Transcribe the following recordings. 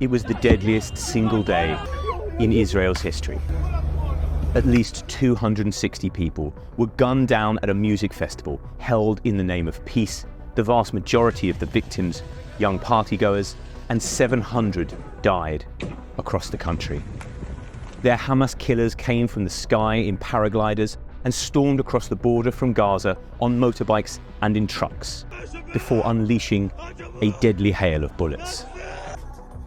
It was the deadliest single day in Israel's history. At least 260 people were gunned down at a music festival held in the name of peace, the vast majority of the victims young partygoers, and 700 died across the country. Their Hamas killers came from the sky in paragliders and stormed across the border from Gaza on motorbikes and in trucks, before unleashing a deadly hail of bullets.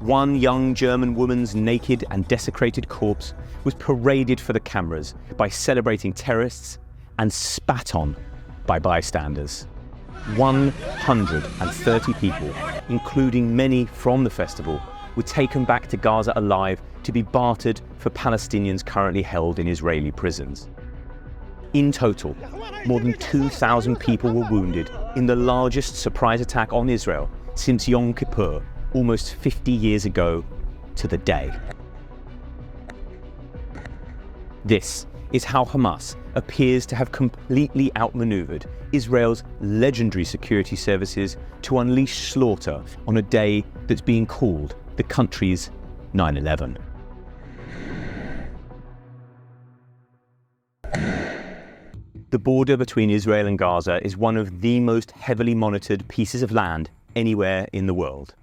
One young German woman's naked and desecrated corpse was paraded for the cameras by celebrating terrorists and spat on by bystanders. 130 people, including many from the festival, were taken back to Gaza alive to be bartered for Palestinians currently held in Israeli prisons. In total, more than 2,000 people were wounded in the largest surprise attack on Israel since Yom Kippur, almost 50 years ago to the day. This is how Hamas appears to have completely outmaneuvered Israel's legendary security services to unleash slaughter on a day that's being called the country's 9/11. The border between Israel and Gaza is one of the most heavily monitored pieces of land anywhere in the world.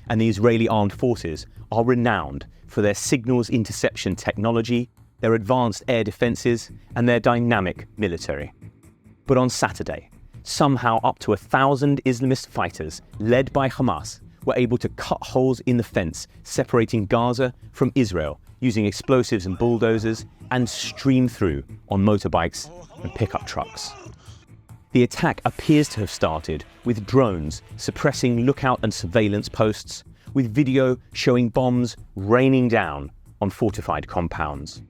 And the Israeli armed forces are renowned for their signals interception technology, their advanced air defenses, and their dynamic military. But on Saturday, somehow up to 1,000 Islamist fighters, led by Hamas, were able to cut holes in the fence separating Gaza from Israel using explosives and bulldozers and stream through on motorbikes and pickup trucks. The attack appears to have started with drones suppressing lookout and surveillance posts, with video showing bombs raining down on fortified compounds.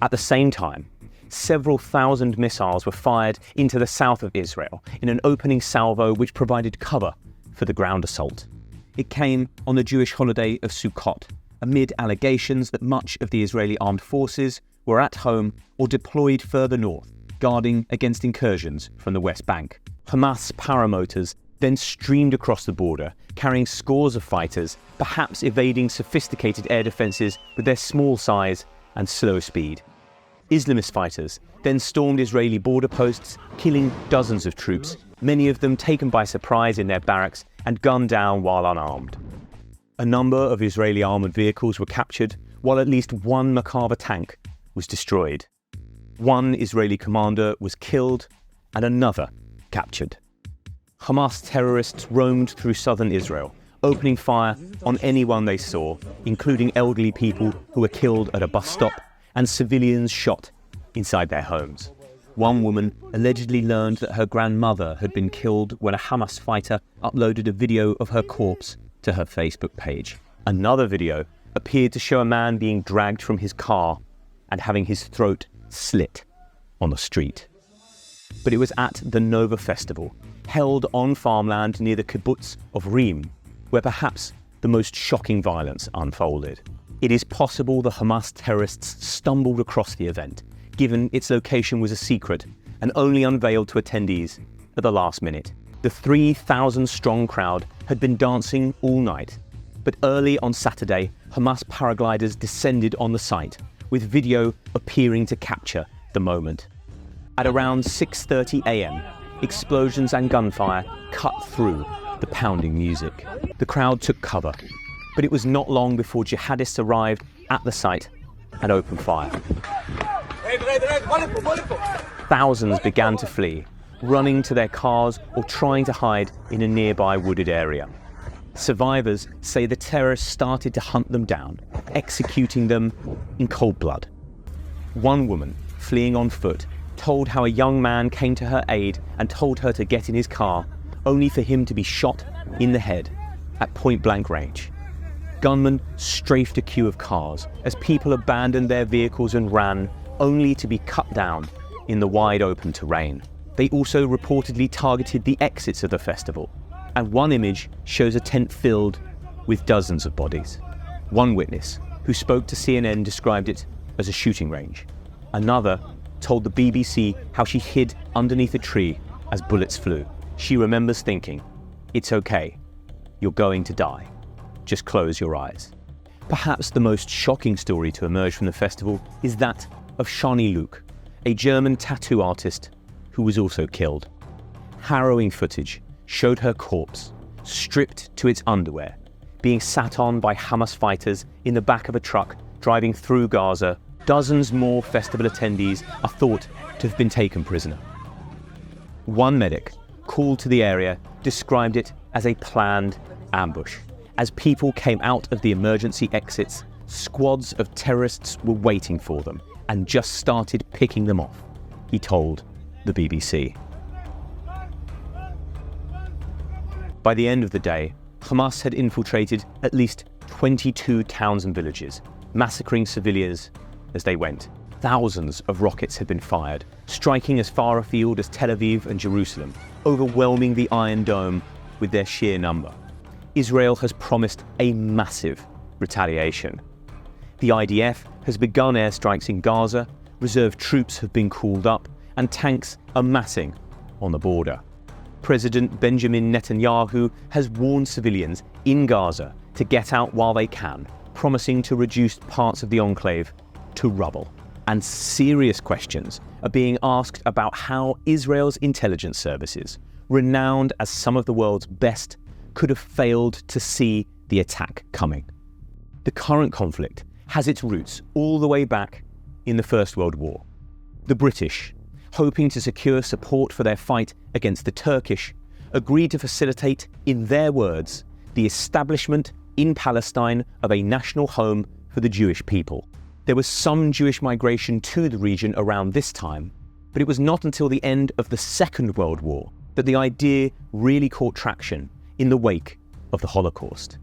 At the same time, several thousand missiles were fired into the south of Israel in an opening salvo which provided cover for the ground assault. It came on the Jewish holiday of Sukkot, amid allegations that much of the Israeli armed forces were at home or deployed further north, guarding against incursions from the West Bank. Hamas paramotors then streamed across the border, carrying scores of fighters, perhaps evading sophisticated air defenses with their small size and slow speed. Islamist fighters then stormed Israeli border posts, killing dozens of troops, many of them taken by surprise in their barracks and gunned down while unarmed. A number of Israeli armoured vehicles were captured, while at least one Merkava tank was destroyed. One Israeli commander was killed and another captured. Hamas terrorists roamed through southern Israel, opening fire on anyone they saw, including elderly people who were killed at a bus stop and civilians shot inside their homes. One woman allegedly learned that her grandmother had been killed when a Hamas fighter uploaded a video of her corpse to her Facebook page. Another video appeared to show a man being dragged from his car and having his throat slit on the street. But it was at the Nova Festival, held on farmland near the kibbutz of Reem, where perhaps the most shocking violence unfolded. It is possible the Hamas terrorists stumbled across the event, given its location was a secret and only unveiled to attendees at the last minute. The 3,000-strong crowd had been dancing all night, but early on Saturday, Hamas paragliders descended on the site, with video appearing to capture the moment. At around 6:30 a.m, explosions and gunfire cut through the pounding music. The crowd took cover, but it was not long before jihadists arrived at the site and opened fire. Thousands began to flee, running to their cars or trying to hide in a nearby wooded area. Survivors say the terrorists started to hunt them down, executing them in cold blood. One woman, fleeing on foot, told how a young man came to her aid and told her to get in his car, only for him to be shot in the head at point-blank range. Gunmen strafed a queue of cars as people abandoned their vehicles and ran, only to be cut down in the wide-open terrain. They also reportedly targeted the exits of the festival, and one image shows a tent filled with dozens of bodies. One witness, who spoke to CNN, described it as a shooting range. Another told the BBC how she hid underneath a tree as bullets flew. She remembers thinking, "It's okay, you're going to die." just close your eyes. Perhaps the most shocking story to emerge from the festival is that of Shani Luke, a German tattoo artist who was also killed. Harrowing footage showed her corpse, stripped to its underwear, being sat on by Hamas fighters in the back of a truck driving through Gaza. Dozens more festival attendees are thought to have been taken prisoner. One medic called to the area described it as a planned ambush. As people came out of the emergency exits, squads of terrorists were waiting for them and just started picking them off, he told the BBC. By the end of the day, Hamas had infiltrated at least 22 towns and villages, massacring civilians as they went. Thousands of rockets had been fired, striking as far afield as Tel Aviv and Jerusalem, overwhelming the Iron Dome with their sheer number. Israel has promised a massive retaliation. The IDF has begun airstrikes in Gaza, reserve troops have been called up, and tanks are massing on the border. President Benjamin Netanyahu has warned civilians in Gaza to get out while they can, promising to reduce parts of the enclave to rubble. And serious questions are being asked about how Israel's intelligence services, renowned as some of the world's best, could have failed to see the attack coming. The current conflict has its roots all the way back in the First World War. The British, hoping to secure support for their fight against the Turkish, agreed to facilitate, in their words, the establishment in Palestine of a national home for the Jewish people. There was some Jewish migration to the region around this time, but it was not until the end of the Second World War that the idea really caught traction in the wake of the Holocaust.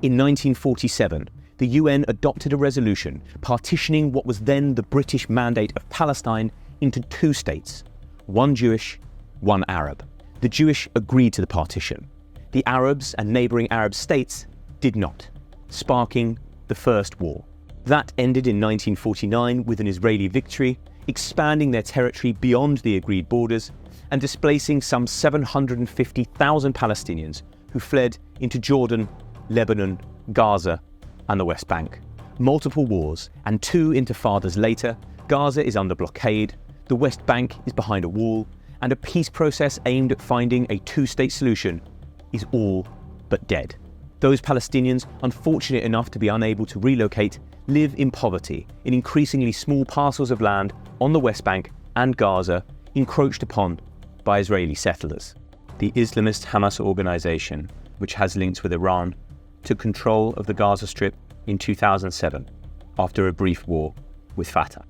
In 1947, the UN adopted a resolution partitioning what was then the British Mandate of Palestine into two states, one Jewish, one Arab. The Jewish agreed to the partition. The Arabs and neighbouring Arab states did not, sparking the First War. That ended in 1949 with an Israeli victory, expanding their territory beyond the agreed borders and displacing some 750,000 Palestinians who fled into Jordan, Lebanon, Gaza, and the West Bank. Multiple wars and two intifadas later, Gaza is under blockade, the West Bank is behind a wall, and a peace process aimed at finding a two-state solution is all but dead. Those Palestinians, unfortunate enough to be unable to relocate, live in poverty in increasingly small parcels of land on the West Bank and Gaza, encroached upon by Israeli settlers. The Islamist Hamas organization, which has links with Iran, took control of the Gaza Strip in 2007 after a brief war with Fatah.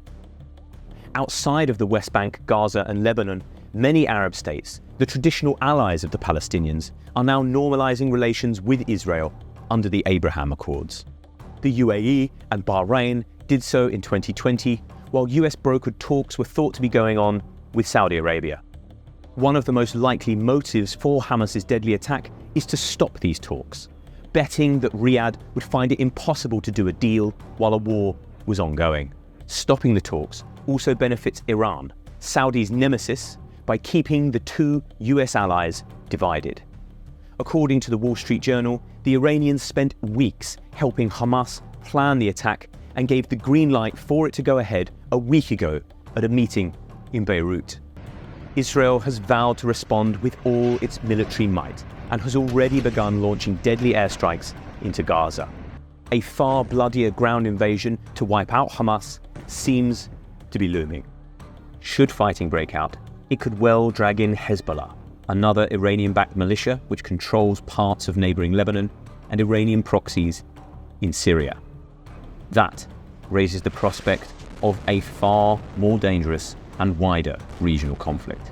Outside of the West Bank, Gaza and Lebanon, many Arab states, the traditional allies of the Palestinians, are now normalizing relations with Israel under the Abraham Accords. The UAE and Bahrain did so in 2020, while US-brokered talks were thought to be going on with Saudi Arabia. One of the most likely motives for Hamas's deadly attack is to stop these talks, betting that Riyadh would find it impossible to do a deal while a war was ongoing. Stopping the talks also benefits Iran, Saudi's nemesis, by keeping the two US allies divided. According to the Wall Street Journal, the Iranians spent weeks helping Hamas plan the attack and gave the green light for it to go ahead a week ago at a meeting in Beirut. Israel has vowed to respond with all its military might and has already begun launching deadly airstrikes into Gaza. A far bloodier ground invasion to wipe out Hamas seems to be looming. Should fighting break out, it could well drag in Hezbollah, another Iranian-backed militia which controls parts of neighbouring Lebanon, and Iranian proxies in Syria. That raises the prospect of a far more dangerous and wider regional conflict.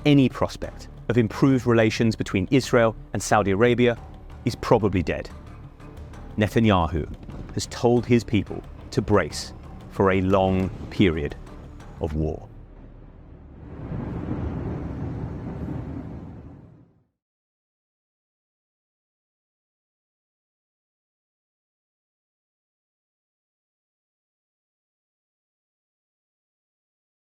Any prospect of improved relations between Israel and Saudi Arabia is probably dead. Netanyahu has told his people to brace for a long period of war.